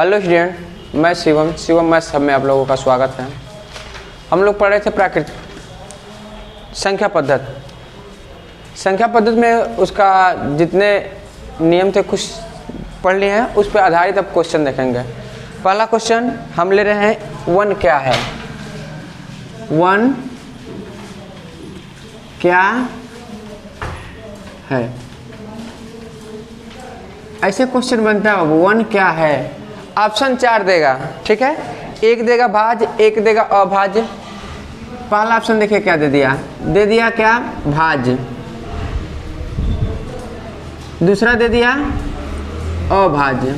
Hello student, मैं Shivam maths सब में आप लोगों का स्वागत है। हम लोग पढ़ रहे थे प्राकृतिक संख्या पद्धति में उसका जितने नियम थे कुछ पढ़ लिए हैं, उस पर आधारित अब क्वेश्चन देखेंगे। पहला क्वेश्चन हम ले रहे हैं, वन क्या है। वन क्या है, ऐसे क्वेश्चन बनता है। वन क्या है, ऑप्शन 4 देगा, ठीक है। एक देगा भाज्य, एक देगा अभाज्य। पहला ऑप्शन देखिए क्या दे दिया क्या, भाज्य। दूसरा दे दिया अभाज्य।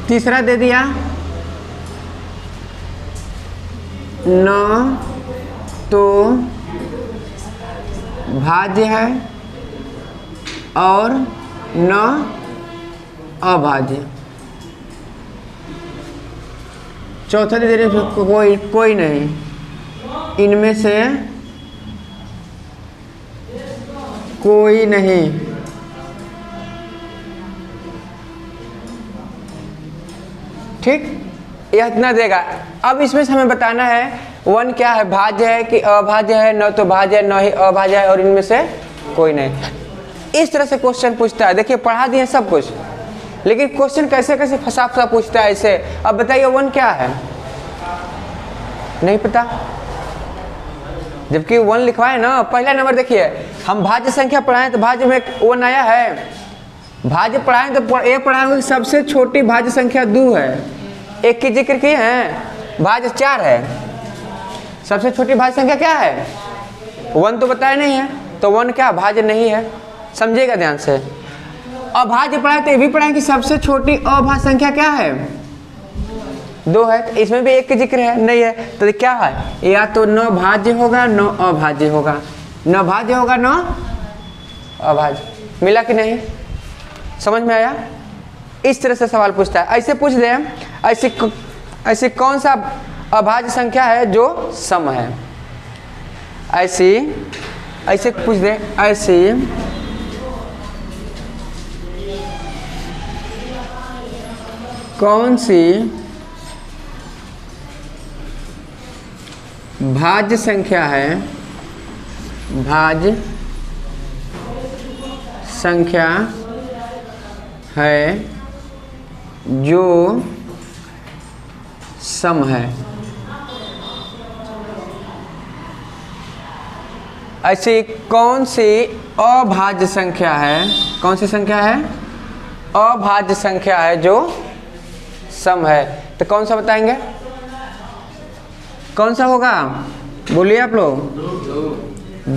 तीसरा दे दिया न तो भाज्य है और न अभाज्य। चौथा दे रहे कोई नहीं, इनमें से कोई नहीं। ठीक, यह इतना देगा। अब इसमें से हमें बताना है वन क्या है, भाज्य है कि अभाज्य है, न तो भाज्य है न ही अभाज्य है और इनमें से कोई नहीं। इस तरह से क्वेश्चन पूछता है। देखिए पढ़ा दिए सब कुछ, लेकिन क्वेश्चन कैसे कैसे फंसा पूछता है ऐसे। अब बताइए वन क्या है, नहीं पता, जबकि वन लिखवाए ना। पहला नंबर देखिए, हम भाज्य संख्या पढ़ाएं तो भाज्य में वन आया है। भाज्य पढ़ाएं तो ये पढ़ाएंगे सबसे छोटी भाज्य संख्या 2 है, एक की जिक्र किए हैं, भाज्य 4 है। सबसे छोटी भाज्य संख्या क्या है, वन तो बताया नहीं है, तो वन क्या भाज्य नहीं है। समझिएगा ध्यान से। अभाज्य पढ़ाए तो ये भी पढ़ाएं कि सबसे छोटी अभाज्य संख्या क्या है, 2 है। तो इसमें भी एक का जिक्र है, नहीं है, तो क्या है, या तो न भाज्य होगा न अभाज्य होगा, न भाज्य होगा न अभाज्य। मिला कि नहीं, समझ में आया। इस तरह से सवाल पूछता है। ऐसे पूछ दे, ऐसी कौन सा अभाज्य संख्या है जो सम है, ऐसे पूछ दे। ऐसी कौन सी भाज्य संख्या है, भाज्य संख्या है जो सम है। ऐसी कौन सी अभाज्य संख्या है, कौन सी संख्या है, अभाज्य संख्या है जो सम है। तो कौन सा बताएंगे, कौन सा होगा, बोलिए आप लोग।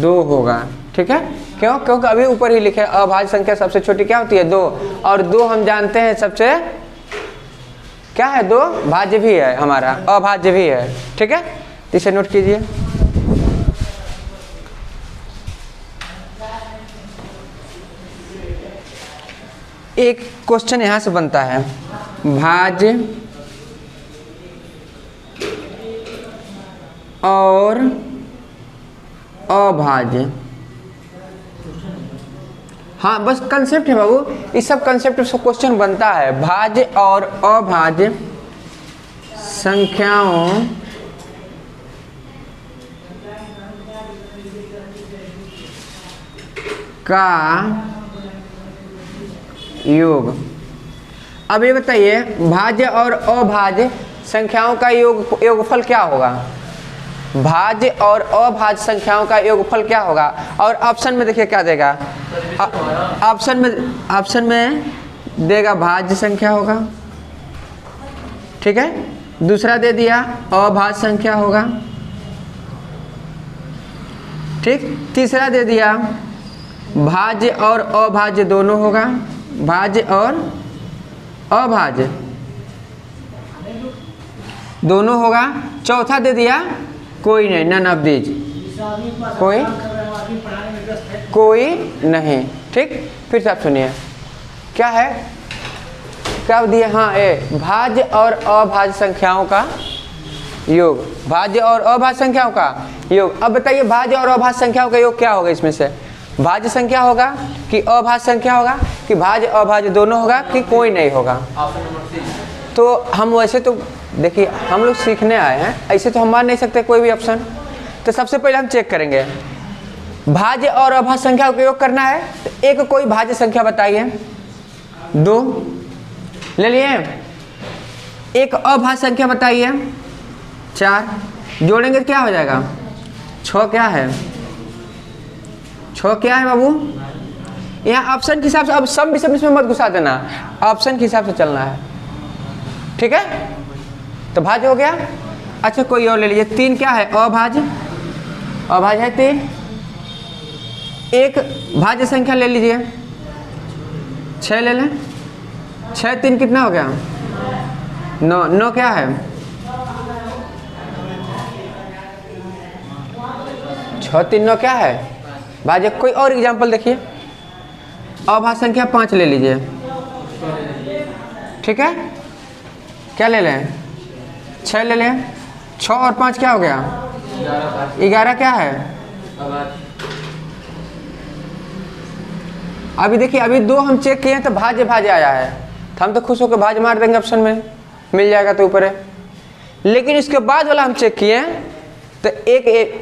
2 होगा, ठीक है। क्यों, क्योंकि अभी ऊपर ही लिखे अभाज्य संख्या सबसे छोटी क्या होती है, 2, और 2 हम जानते हैं सबसे क्या है, 2 भाज्य भी है हमारा, अभाज्य भी है, ठीक है। इसे नोट कीजिए। एक क्वेश्चन यहां से बनता है, भाज्य और अभाज्य। हाँ बस कंसेप्ट है बाबू, इस सब कंसेप्ट से क्वेश्चन बनता है। भाज्य और अभाज्य संख्याओं का योग। अब ये बताइए, भाज्य और अभाज्य संख्याओं का योगफल क्या होगा, भाज्य और अभाज्य संख्याओं का योगफल क्या होगा। और ऑप्शन में देखिए क्या देगा, ऑप्शन में देगा भाज्य संख्या होगा, ठीक है। दूसरा दे दिया अभाज्य संख्या होगा, ठीक। तीसरा दे दिया भाज्य और अभाज्य दोनों होगा, भाज्य और अभाज्य दोनों होगा। चौथा दे दिया कोई नहीं, नन ऑफ दीज, कोई नहीं, ठीक। फिर से आप सुनिए क्या है, क्या दिया, हाँ ए भाज्य और अभाज्य संख्याओं का योग, भाज्य और अभाज्य संख्याओं का योग। अब बताइए भाज्य और अभाज्य संख्याओं का योग क्या होगा, इसमें से भाज्य संख्या होगा कि अभाज्य संख्या होगा। कि भाज्य अभाज्य दोनों होगा कि कोई नहीं होगा। तो हम वैसे तो देखिए हम लोग सीखने आए हैं, ऐसे तो हम मान नहीं सकते कोई भी ऑप्शन। तो सबसे पहले हम चेक करेंगे भाज्य और अभाज्य संख्या का उपयोग करना है। तो एक कोई भाज्य संख्या बताइए, 2 ले लिए। एक अभाज्य संख्या बताइए, 4। जोड़ेंगे तो क्या हो जाएगा, 6 क्या है, 6 क्या है बाबू। यहाँ ऑप्शन के हिसाब से, अब सम विषम इसमें मत घुसा देना, ऑप्शन के हिसाब से चलना है, ठीक है। तो भाज्य हो गया। अच्छा कोई और ले लीजिए, 3 क्या है, अभाज्य, अभाज्य है 3। एक भाज्य संख्या ले लीजिए, 6 ले लें। 6 3 कितना हो गया, 9। 9 क्या है, 6 3 9 क्या है, भाज्य। कोई और एग्जाम्पल देखिए, अभाज्य संख्या 5 ले लीजिए, ठीक है। क्या ले लें, 6 ले लें। 6 और 5 क्या हो गया, 11 क्या है। अभी देखिए अभी 2 हम चेक किए हैं तो भाज्य भाज्य आया है, तो हम तो खुश होकर भाज्य मार देंगे, ऑप्शन में मिल जाएगा तो ऊपर है। लेकिन इसके बाद वाला हम चेक किए तो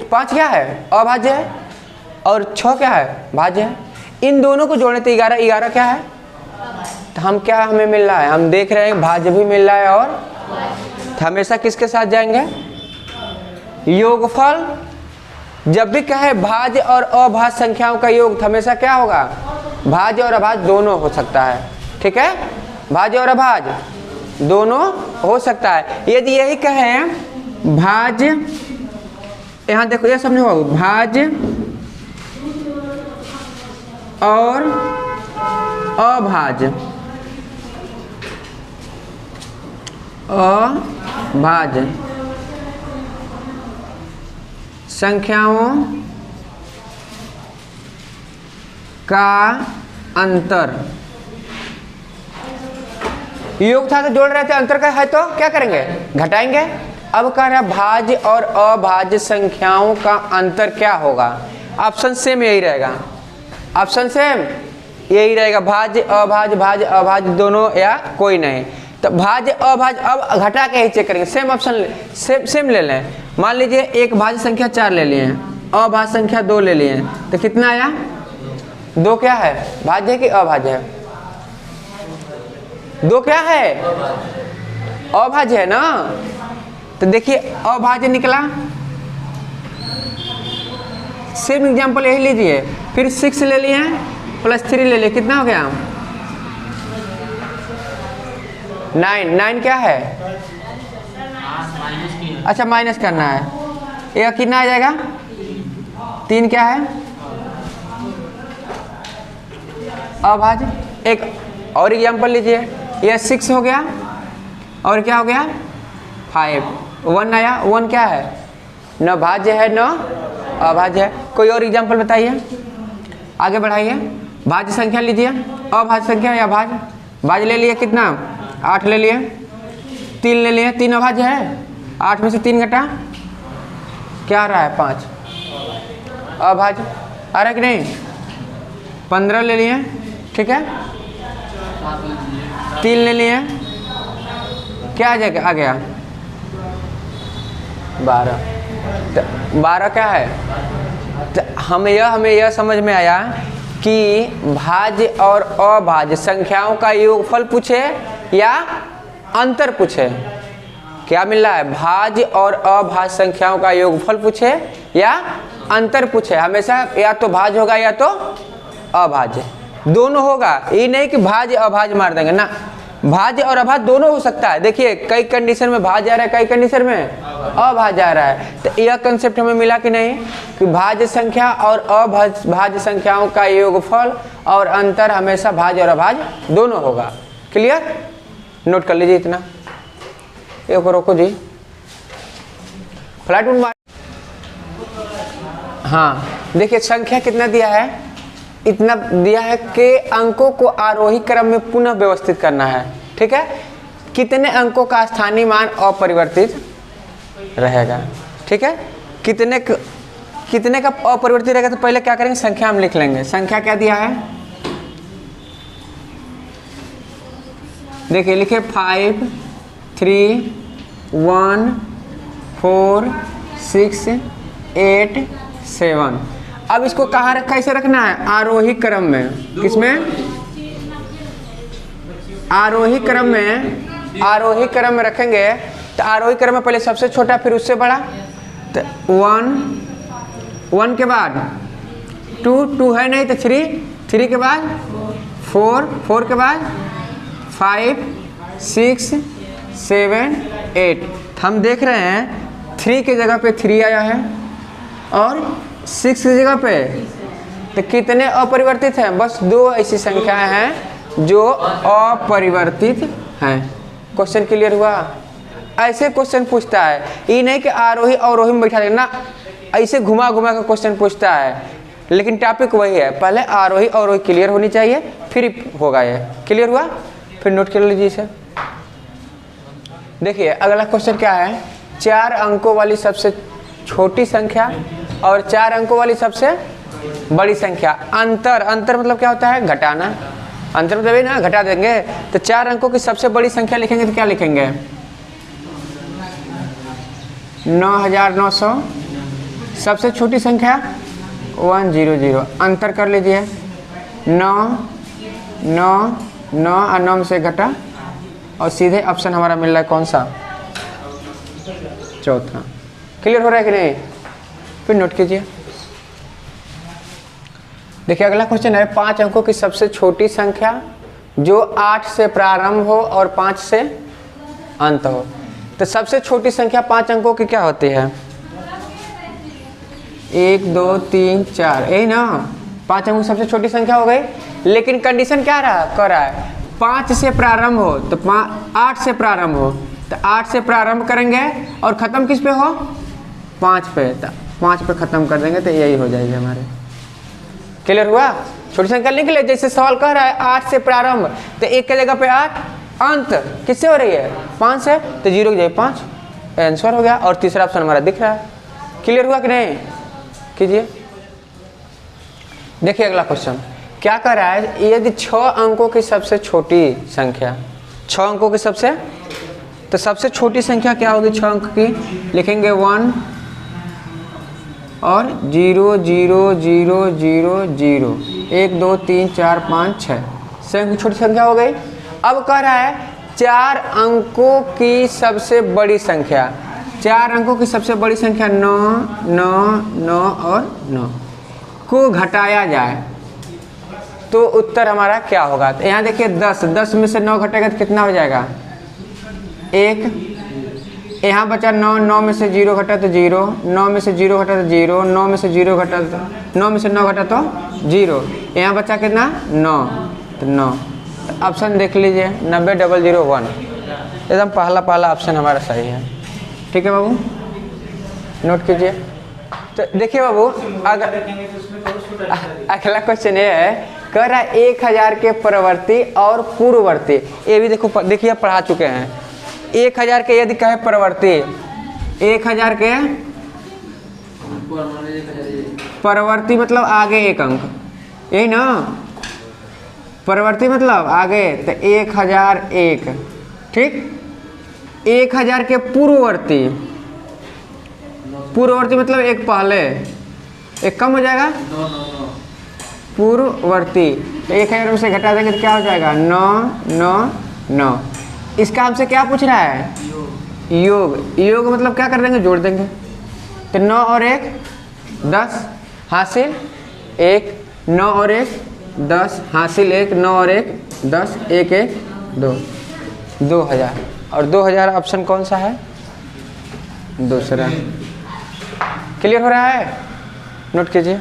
5 क्या है, अभाज्य है, और 6 क्या है, भाज्य है। इन दोनों को जोड़ने तो 11 11 क्या है। तो हम क्या हमें मिल रहा है, हम देख रहे हैं भाज्य भी मिल रहा है, और तो हमेशा किसके साथ जाएंगे, योगफल। जब भी कहे भाज्य और अभाज्य संख्याओं का योग, हमेशा क्या होगा, भाज्य और अभाज्य दोनों हो सकता है, ठीक है। भाज्य और अभाज्य दोनों हो सकता है। यदि यही कहें भाज्य, यहाँ देखो ये समझो, भाज्य और अभाज्य, अभाज्य संख्याओं का अंतर, योग था तो जोड़ रहे थे, अंतर का है तो क्या करेंगे, घटाएंगे। अब कह रहा है भाज्य और अभाज्य संख्याओं का अंतर क्या होगा। ऑप्शन सेम यही रहेगा, ऑप्शन सेम यही रहेगा, भाज्य अभाज्य, भाज्य अभाज्य दोनों या कोई नहीं। तो भाज्य अभाज्य अब घटा के ही चेक करेंगे, सेम ऑप्शन सेम ले लें। मान लीजिए एक भाज्य संख्या 4 ले लिए, अभाज्य संख्या 2 ले लिए, तो कितना आया, 2 क्या है, भाज्य है कि अभाज्य है, 2 क्या है, अभाज्य है ना। तो देखिए अभाज्य निकला, सेम एग्जांपल यही लीजिए। फिर 6 ले लिए प्लस 3 ले लिए, कितना हो गया, 9। 9 क्या है, अच्छा माइनस करना है, ये कितना आ जाएगा, 3 क्या है, अभाज्य। एक और एग्जांपल लीजिए, ये 6 हो गया और क्या हो गया, 5। 1 आया, 1 क्या है, न भाज्य है न अभाज्य है। कोई और एग्जांपल बताइए, आगे बढ़ाइए। भाज्य संख्या लीजिए, अभाज्य संख्या या भाज्य। भाज्य ले लिए कितना, 8 ले लिए, 3 ले लिए, 3 अभाज्य है, 8 में से 3 घटा क्या आ रहा है, 5 अभाज्य आ रहा है कि नहीं। 15 ले लिए, ठीक है, 3 ले लिए, क्या आ जाएगा, आ गया 12। तो 12 क्या है। तो हमें यह समझ में आया कि भाज्य और अभाज्य संख्याओं का योगफल पूछे या अंतर पूछे, क्या मिल रहा है, भाज्य और अभाज्य संख्याओं का योगफल पूछे या अंतर पूछे, हमेशा या तो भाज्य होगा या तो अभाज्य, दोनों होगा। ये नहीं कि भाज्य अभाज्य मार देंगे ना, भाज्य और अभाज्य दोनों हो सकता है। देखिए कई कंडीशन में भाज्य आ रहा है, कई कंडीशन में अभाज्य आ रहा है। तो यह कंसेप्ट हमें मिला कि नहीं, कि भाज्य संख्या और अभाज्य संख्याओं का योगफल और अंतर हमेशा भाज्य और अभाज्य दोनों होगा। क्लियर, नोट कर लीजिए इतना। एक रोको जी, फ्लैट मार। हाँ देखिए संख्या कितना दिया है, इतना दिया है कि अंकों को आरोही क्रम में पुनः व्यवस्थित करना है, ठीक है। कितने अंकों का स्थानीय मान अपरिवर्तित रहेगा, ठीक है। कितने का अपरिवर्तित रहेगा, तो पहले क्या करेंगे, संख्या हम लिख लेंगे। संख्या क्या दिया है, देखिए लिखे 5 3 1 4 6 8 7। अब इसको कहाँ कैसे रखना है? आरोही क्रम में। किसमें? आरोही क्रम में। आरोही क्रम में रखेंगे तो आरोही क्रम में पहले सबसे छोटा फिर उससे बड़ा। तो 1 के बाद 2 है नहीं तो 3 के बाद 4 के बाद 5 6 7 8। हम देख रहे हैं 3 की जगह पे 3 आया है और 6 की जगह पे तो कितने अपरिवर्तित हैं? बस 2 ऐसी संख्याएं हैं जो अपरिवर्तित हैं। क्वेश्चन क्लियर हुआ? ऐसे क्वेश्चन पूछता है, ये नहीं कि आरोही अवरोही में बैठा देना ना, ऐसे घुमा घुमा कर क्वेश्चन पूछता है। लेकिन टॉपिक वही है, पहले आरोही अवरोही क्लियर होनी चाहिए फिर होगा ये। क्लियर हुआ? फिर नोट कर लीजिए इसे। देखिए अगला क्वेश्चन क्या है? 4 अंकों वाली सबसे छोटी संख्या और 4 अंकों वाली सबसे बड़ी संख्या। अंतर मतलब क्या होता है? घटाना। अंतर मतलब ना घटा देंगे। तो 4 अंकों की सबसे बड़ी संख्या लिखेंगे तो क्या लिखेंगे? 9900। सबसे छोटी संख्या 100। अंतर कर लीजिए 9 और 9 में से घटा और सीधे ऑप्शन हमारा मिल रहा है कौन सा? चौथा। क्लियर हो रहा है कि नहीं? फिर नोट कीजिए। देखिए अगला क्वेश्चन है 5 अंकों की सबसे छोटी संख्या जो 8 से प्रारंभ हो और 5 से अंत हो। तो सबसे छोटी संख्या 5 अंकों की क्या होती है? 1 2 3 4, यही ना? 5 अंकों की सबसे छोटी संख्या हो गई। लेकिन कंडीशन क्या कर रहा है? 5 से प्रारंभ हो तो 8 से प्रारंभ हो तो 8 से प्रारंभ करेंगे और ख़त्म किस पे हो? 5 पे। तो 5 पे ख़त्म कर देंगे तो यही हो जाएगी हमारे। क्लियर हुआ? छोटी संख्या लिख ले। जैसे सवाल कह रहा है 8 से प्रारंभ तो 1 की जगह पे 8, अंत किससे हो रही है? 5 से, तो 0 की जगह 5, आंसर हो गया। और तीसरा ऑप्शन हमारा दिख रहा है। क्लियर हुआ कि नहीं? कीजिए। देखिए अगला क्वेश्चन क्या कर रहा है? यदि 6 अंकों की सबसे छोटी संख्या, 6 अंकों की तो सबसे छोटी संख्या क्या होगी 6 अंक की? लिखेंगे 1 और 0 0 0 0 0 1 2 3 4 5 6 छोटी संख्या हो गई। अब कह रहा है 4 अंकों की सबसे बड़ी संख्या। 4 अंकों की सबसे बड़ी संख्या 9 9 9 और 9 को घटाया जाए तो उत्तर हमारा क्या होगा? तो यहाँ देखिए 10 में से 9 घटेगा तो कितना हो जाएगा? 1। यहाँ बचा 9 में से 0 घटा तो 0, 9 में से 0 घटा तो 0, 9 में से 0 घटा तो 9 में से 9 घटा तो 0। यहाँ बचा कितना? 9। तो 9 ऑप्शन देख लीजिए 90001। एकदम पहला ऑप्शन हमारा सही है। ठीक है बाबू, नोट कीजिए। तो देखिए बाबू अगला क्वेश्चन ये है, कह रहा है 1000 के परवर्ती और पूर्ववर्ती। ये भी देखिए पढ़ा चुके हैं। 1000 के यदि कहे परवर्ती, 1000 के परवर्ती मतलब आगे एक अंक, यही ना? परवर्ती मतलब आगे, तो 1001। ठीक। 1000 के पूर्ववर्ती मतलब एक पहले, एक कम हो जाएगा पूर्ववर्ती। तो 1000 में से घटा देंगे तो क्या हो जाएगा? 9 9 9। इसका हमसे क्या पूछ रहा है? योग मतलब क्या कर देंगे? जोड़ देंगे। तो 9 और 1 10 हासिल 1, 9 और 1 10 हासिल 1, 9 और 1 10, 1 1 2, 2000। और 2000 ऑप्शन कौन सा है? दूसरा। क्लियर हो रहा है? नोट कीजिए।